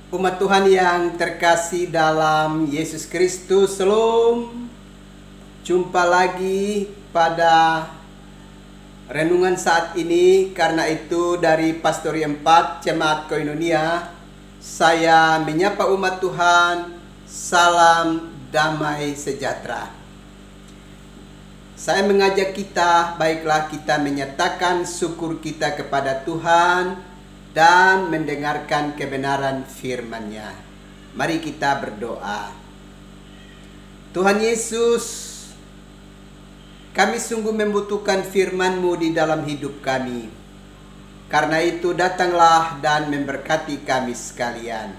Umat Tuhan yang terkasih dalam Yesus Kristus, Shalom. Jumpa lagi pada renungan saat ini. Karena itu dari Pastori 4 Jemaat Koinonia, saya menyapa umat Tuhan, salam damai sejahtera. Saya mengajak kita, baiklah kita menyatakan syukur kita kepada Tuhan dan mendengarkan kebenaran firman-Nya. Mari kita berdoa. Tuhan Yesus, kami sungguh membutuhkan firman-Mu di dalam hidup kami. Karena itu datanglah dan memberkati kami sekalian.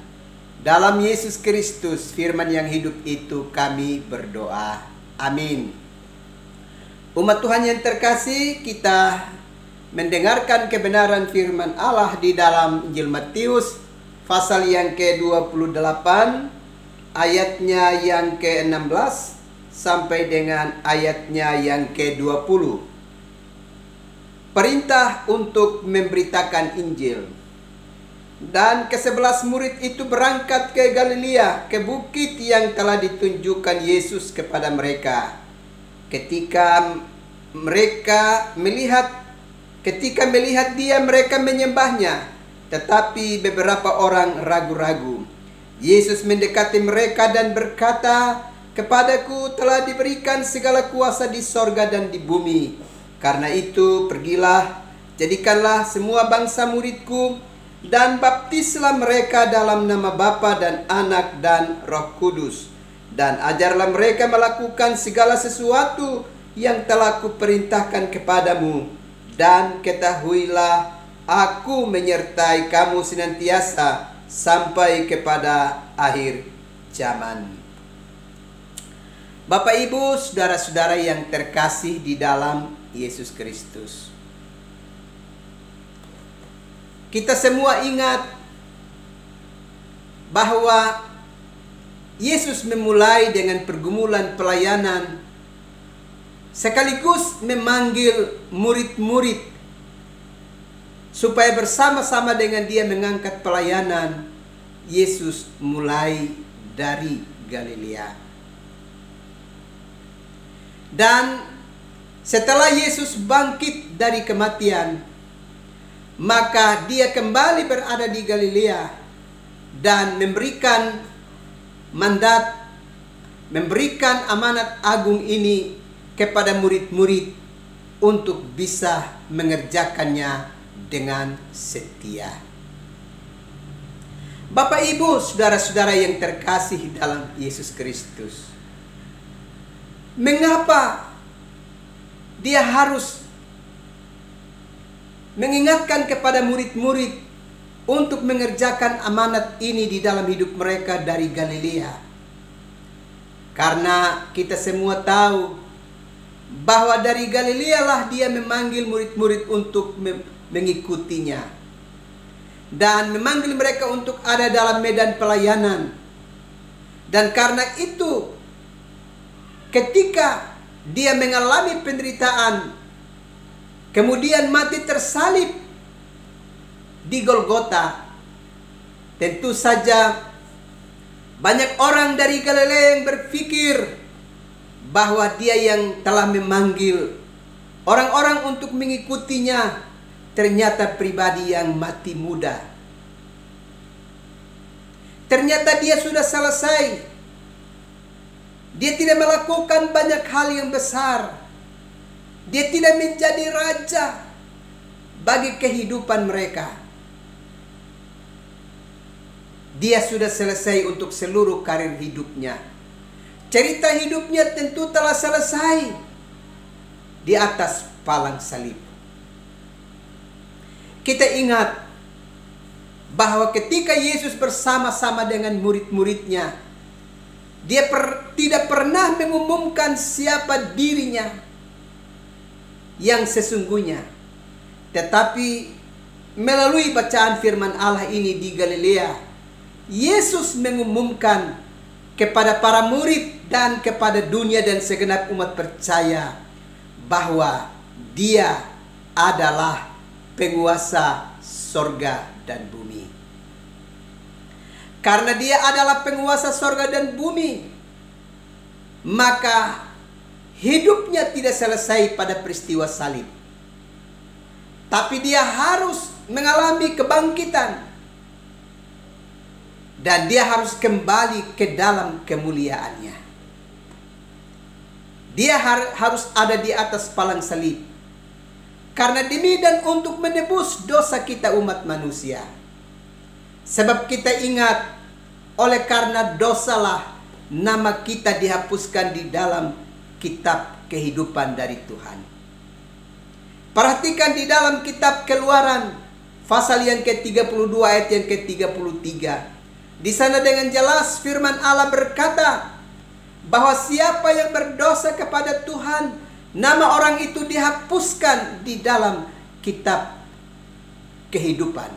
Dalam Yesus Kristus, firman yang hidup itu kami berdoa. Amin. Umat Tuhan yang terkasih, kita mendengarkan kebenaran firman Allah di dalam Injil Matius pasal yang ke-28 ayatnya yang ke-16 sampai dengan ayatnya yang ke-20. Perintah untuk memberitakan Injil. Dan ke-11 murid itu berangkat ke Galilea, ke bukit yang telah ditunjukkan Yesus kepada mereka. Ketika melihat dia, mereka menyembahnya. Tetapi beberapa orang ragu-ragu. Yesus mendekati mereka dan berkata, "Kepadaku telah diberikan segala kuasa di sorga dan di bumi. Karena itu pergilah, jadikanlah semua bangsa muridku, dan baptislah mereka dalam nama Bapa dan Anak dan Roh Kudus. Dan ajarlah mereka melakukan segala sesuatu yang telah kuperintahkan kepadamu. Dan ketahuilah, aku menyertai kamu senantiasa sampai kepada akhir zaman." Bapak, Ibu, saudara-saudara yang terkasih di dalam Yesus Kristus, kita semua ingat bahwa Yesus memulai dengan pergumulan pelayanan, sekaligus memanggil murid-murid supaya bersama-sama dengan dia mengangkat pelayanan. Yesus mulai dari Galilea. Dan setelah Yesus bangkit dari kematian, maka dia kembali berada di Galilea dan memberikan mandat, memberikan amanat agung ini kepada murid-murid untuk bisa mengerjakannya dengan setia. Bapak, Ibu, saudara-saudara yang terkasih dalam Yesus Kristus, mengapa dia harus mengingatkan kepada murid-murid untuk mengerjakan amanat ini di dalam hidup mereka dari Galilea? Karena kita semua tahu bahwa dari Galilea lah dia memanggil murid-murid untuk mengikutinya dan memanggil mereka untuk ada dalam medan pelayanan. Dan karena itu, ketika dia mengalami penderitaan, kemudian mati tersalib di Golgota, tentu saja banyak orang dari Galilea yang berpikir bahwa dia yang telah memanggil orang-orang untuk mengikutinya ternyata pribadi yang mati muda. Ternyata dia sudah selesai. Dia tidak melakukan banyak hal yang besar. Dia tidak menjadi raja bagi kehidupan mereka. Dia sudah selesai untuk seluruh karir hidupnya. Cerita hidupnya tentu telah selesai di atas palang salib. Kita ingat bahwa ketika Yesus bersama-sama dengan murid-muridnya, dia tidak pernah mengumumkan siapa dirinya yang sesungguhnya. Tetapi melalui bacaan firman Allah ini di Galilea, Yesus mengumumkan kepada para murid dan kepada dunia dan segenap umat percaya bahwa dia adalah penguasa sorga dan bumi. Karena dia adalah penguasa sorga dan bumi, maka hidupnya tidak selesai pada peristiwa salib. Tapi dia harus mengalami kebangkitan. Dan dia harus kembali ke dalam kemuliaannya. Dia harus ada di atas palang salib. Karena demi dan untuk menebus dosa kita umat manusia. Sebab kita ingat, oleh karena dosalah nama kita dihapuskan di dalam kitab kehidupan dari Tuhan. Perhatikan di dalam kitab Keluaran pasal yang ke-32 ayat yang ke-33. Di sana dengan jelas firman Allah berkata bahwa siapa yang berdosa kepada Tuhan, nama orang itu dihapuskan di dalam kitab kehidupan.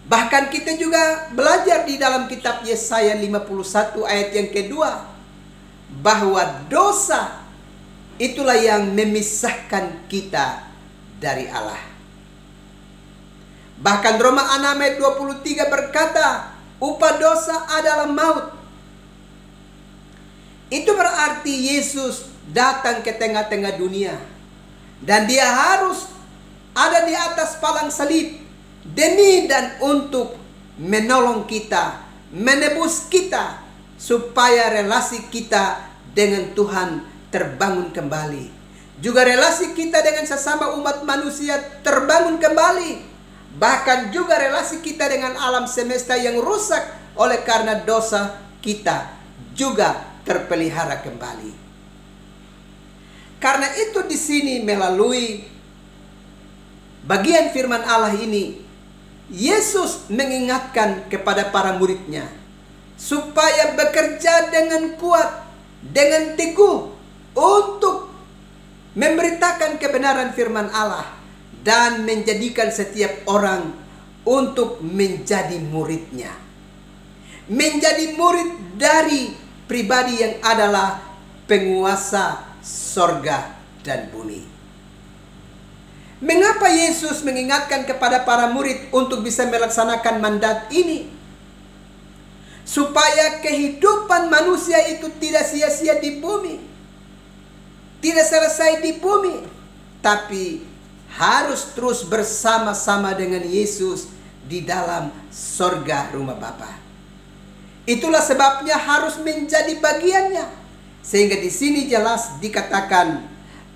Bahkan kita juga belajar di dalam kitab Yesaya 51 ayat yang kedua, bahwa dosa itulah yang memisahkan kita dari Allah. Bahkan Roma 6 ayat 23 berkata, upah dosa adalah maut. Itu berarti Yesus datang ke tengah-tengah dunia. Dan dia harus ada di atas palang salib. Demi dan untuk menolong kita, menebus kita, supaya relasi kita dengan Tuhan terbangun kembali. Juga relasi kita dengan sesama umat manusia terbangun kembali. Bahkan juga relasi kita dengan alam semesta yang rusak oleh karena dosa kita juga terpelihara kembali. Karena itu di sini melalui bagian firman Allah ini, Yesus mengingatkan kepada para muridnya supaya bekerja dengan kuat, dengan teguh untuk memberitakan kebenaran firman Allah dan menjadikan setiap orang untuk menjadi muridnya. Menjadi murid dari pribadi yang adalah penguasa sorga dan bumi. Mengapa Yesus mengingatkan kepada para murid untuk bisa melaksanakan mandat ini? Supaya kehidupan manusia itu tidak sia-sia di bumi. Tidak selesai di bumi. Tapi harus terus bersama-sama dengan Yesus di dalam sorga rumah Bapa. Itulah sebabnya harus menjadi bagiannya. Sehingga di sini jelas dikatakan,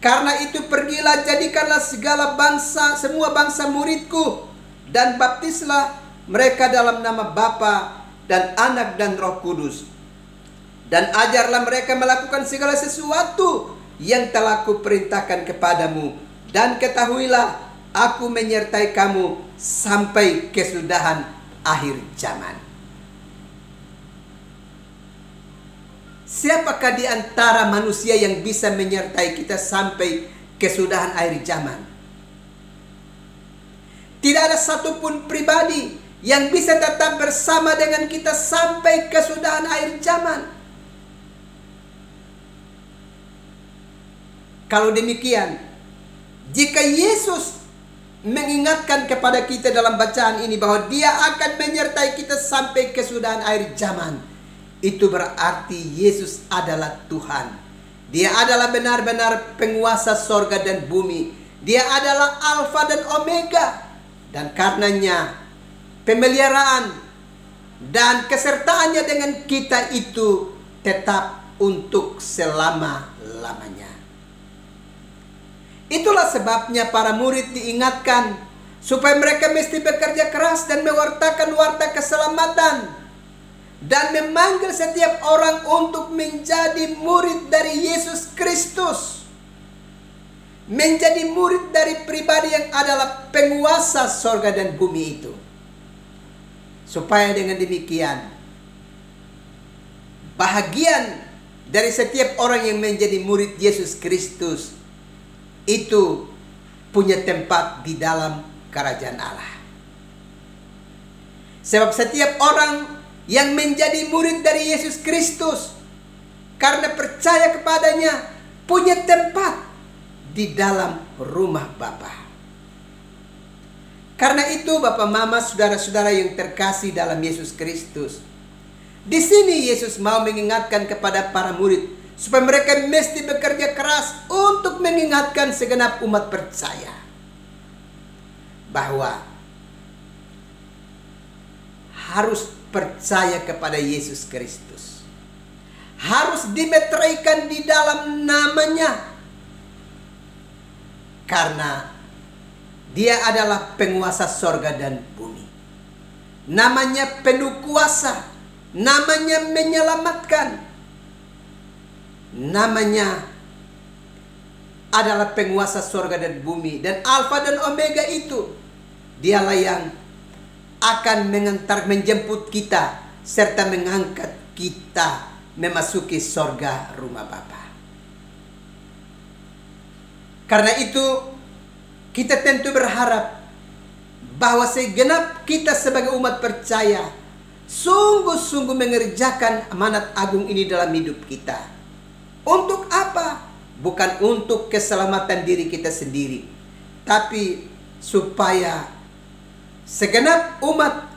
karena itu pergilah, jadikanlah segala bangsa, semua bangsa muridku, dan baptislah mereka dalam nama Bapa dan Anak dan Roh Kudus. Dan ajarlah mereka melakukan segala sesuatu yang telah kuperintahkan kepadamu. Dan ketahuilah, aku menyertai kamu sampai kesudahan akhir zaman. Siapakah di antara manusia yang bisa menyertai kita sampai kesudahan akhir zaman? Tidak ada satupun pribadi yang bisa tetap bersama dengan kita sampai kesudahan akhir zaman. Kalau demikian, jika Yesus mengingatkan kepada kita dalam bacaan ini bahwa dia akan menyertai kita sampai kesudahan akhir zaman, itu berarti Yesus adalah Tuhan. Dia adalah benar-benar penguasa sorga dan bumi. Dia adalah Alfa dan Omega. Dan karenanya pemeliharaan dan kesertaannya dengan kita itu tetap untuk selama-lamanya. Itulah sebabnya para murid diingatkan supaya mereka mesti bekerja keras dan mewartakan warta keselamatan. Dan memanggil setiap orang untuk menjadi murid dari Yesus Kristus. Menjadi murid dari pribadi yang adalah penguasa sorga dan bumi itu. Supaya dengan demikian, bahagian dari setiap orang yang menjadi murid Yesus Kristus itu punya tempat di dalam kerajaan Allah. Sebab setiap orang yang menjadi murid dari Yesus Kristus karena percaya kepadanya punya tempat di dalam rumah Bapa. Karena itu Bapak Mama, saudara-saudara yang terkasih dalam Yesus Kristus, di sini Yesus mau mengingatkan kepada para murid supaya mereka mesti bekerja keras untuk mengingatkan segenap umat percaya bahwa harus percaya kepada Yesus Kristus, harus dimeteraikan di dalam namanya, karena Dia adalah penguasa sorga dan bumi. Namanya penuh kuasa, namanya menyelamatkan, namanya adalah penguasa sorga dan bumi. Dan Alfa dan Omega itu, Dialah yang akan menjemput kita serta mengangkat kita memasuki sorga rumah Bapa. Karena itu kita tentu berharap bahwa segenap kita sebagai umat percaya sungguh-sungguh mengerjakan amanat agung ini dalam hidup kita. Untuk apa? Bukan untuk keselamatan diri kita sendiri, tapi supaya segenap umat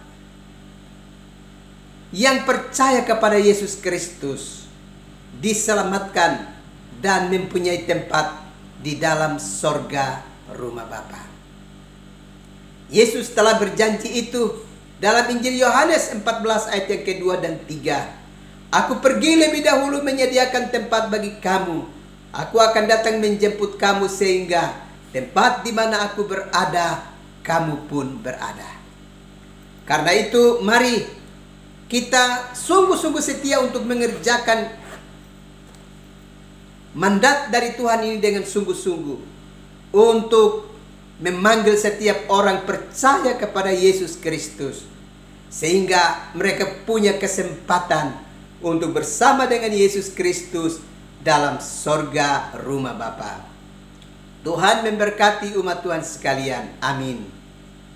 yang percaya kepada Yesus Kristus diselamatkan dan mempunyai tempat di dalam sorga rumah Bapa. Yesus telah berjanji itu dalam Injil Yohanes 14 ayat yang kedua dan 3. Aku pergi lebih dahulu menyediakan tempat bagi kamu. Aku akan datang menjemput kamu sehingga tempat di mana aku berada, kamu pun berada. Karena itu mari kita sungguh-sungguh setia untuk mengerjakan mandat dari Tuhan ini dengan sungguh-sungguh, untuk memanggil setiap orang percaya kepada Yesus Kristus, sehingga mereka punya kesempatan untuk bersama dengan Yesus Kristus dalam sorga rumah Bapa. Tuhan memberkati umat Tuhan sekalian. Amin.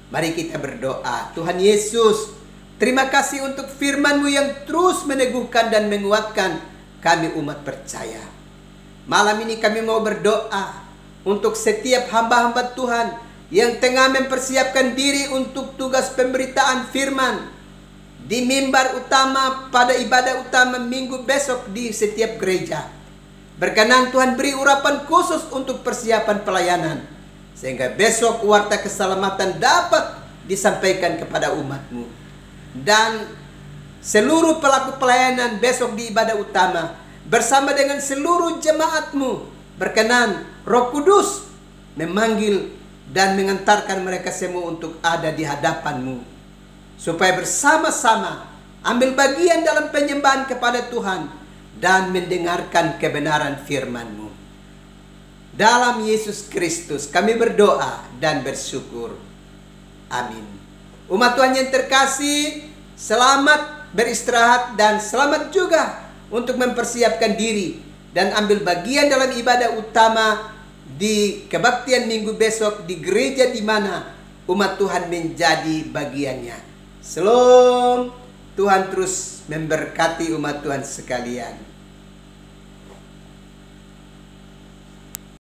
Mari kita berdoa. Tuhan Yesus, terima kasih untuk firman-Mu yang terus meneguhkan dan menguatkan kami umat percaya. Malam ini kami mau berdoa untuk setiap hamba-hamba Tuhan yang tengah mempersiapkan diri untuk tugas pemberitaan firman di mimbar utama pada ibadah utama minggu besok di setiap gereja. Berkenan Tuhan beri urapan khusus untuk persiapan pelayanan, sehingga besok warta keselamatan dapat disampaikan kepada umat-Mu. Dan seluruh pelaku pelayanan besok di ibadah utama bersama dengan seluruh jemaat-Mu, berkenan Roh Kudus memanggil dan mengantarkan mereka semua untuk ada di hadapan-Mu, supaya bersama-sama ambil bagian dalam penyembahan kepada Tuhan dan mendengarkan kebenaran firman-Mu. Dalam Yesus Kristus kami berdoa dan bersyukur. Amin. Umat Tuhan yang terkasih, selamat beristirahat dan selamat juga untuk mempersiapkan diri dan ambil bagian dalam ibadah utama di kebaktian minggu besok di gereja di mana umat Tuhan menjadi bagiannya. Shalom. Tuhan terus memberkati umat Tuhan sekalian.